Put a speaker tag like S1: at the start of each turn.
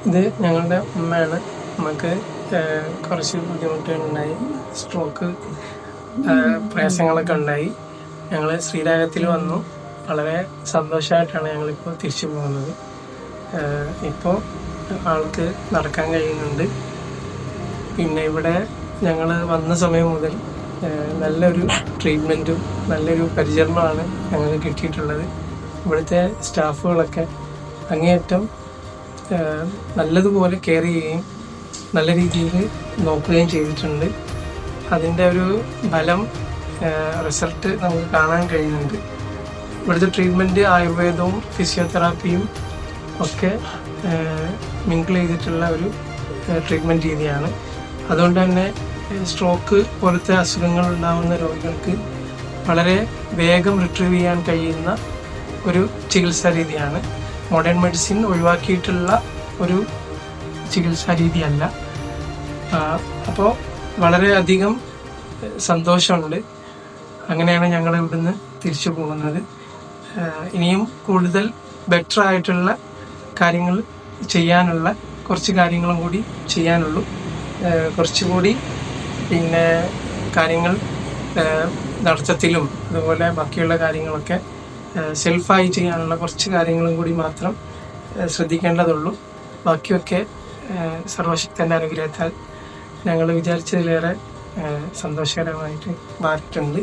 S1: ഇത് ഞങ്ങളുടെ ഉമ്മയാണ്. നമുക്ക് കുറച്ച് ബുദ്ധിമുട്ടുകളുണ്ടായി, സ്ട്രോക്ക് പ്രയാസങ്ങളൊക്കെ ഉണ്ടായി. ഞങ്ങൾ ശ്രീരാഗത്തിൽ വന്നു. വളരെ സന്തോഷമായിട്ടാണ് ഞങ്ങളിപ്പോൾ തിരിച്ചു പോകുന്നത്. ഇപ്പോൾ ആൾക്ക് നടക്കാൻ കഴിയുന്നുണ്ട്. പിന്നെ ഇവിടെ ഞങ്ങൾ വന്ന സമയം മുതൽ നല്ലൊരു ട്രീറ്റ്മെൻറ്റും നല്ലൊരു പരിചരണമാണ് ഞങ്ങൾക്ക് കിട്ടിയിട്ടുള്ളത്. ഇവിടുത്തെ സ്റ്റാഫുകളൊക്കെ അങ്ങേയറ്റം നല്ലതുപോലെ കെയർ ചെയ്യുകയും നല്ല രീതിയിൽ നോക്കുകയും ചെയ്തിട്ടുണ്ട്. അതിൻ്റെ ഒരു ഫലം, റിസൾട്ട് നമുക്ക് കാണാൻ കഴിയുന്നുണ്ട്. ഇവിടുത്തെ ട്രീറ്റ്മെൻറ്റ് ആയുർവേദവും ഫിസിയോതെറാപ്പിയും ഒക്കെ മിങ്കിൾ ചെയ്തിട്ടുള്ള ഒരു ട്രീറ്റ്മെൻറ്റ് രീതിയാണ്. അതുകൊണ്ട് തന്നെ സ്ട്രോക്ക് പോലത്തെ അസുഖങ്ങൾ ഉണ്ടാകുന്ന രോഗികൾക്ക് വളരെ വേഗം റിട്രീവ് ചെയ്യാൻ കഴിയുന്ന ഒരു ചികിത്സാ രീതിയാണ്. മോഡേൺ മെഡിസിൻ ഒഴിവാക്കിയിട്ടുള്ള ഒരു ചികിത്സാ രീതിയല്ല. അപ്പോൾ വളരെയധികം സന്തോഷമുണ്ട്. അങ്ങനെയാണ് ഞങ്ങൾ ഇവിടുന്ന് തിരിച്ചു പോകുന്നത്. ഇനിയും കൂടുതൽ ബെറ്റർ ആയിട്ടുള്ള കാര്യങ്ങൾ ചെയ്യാനുള്ള കുറച്ച് കാര്യങ്ങളും കൂടി ചെയ്യാനുള്ളൂ. കുറച്ചുകൂടി പിന്നെ കാര്യങ്ങൾ നടത്തത്തിലും അതുപോലെ ബാക്കിയുള്ള കാര്യങ്ങളൊക്കെ സെൽഫായി ചെയ്യാനുള്ള കുറച്ച് കാര്യങ്ങളും കൂടി മാത്രം ശ്രദ്ധിക്കേണ്ടതുള്ളൂ. ബാക്കിയൊക്കെ സർവശക്തൻ്റെ അനുഗ്രഹത്താൽ ഞങ്ങൾ വിചാരിച്ചതിലേറെ സന്തോഷകരമായിട്ട് മാറിയിട്ടുണ്ട്.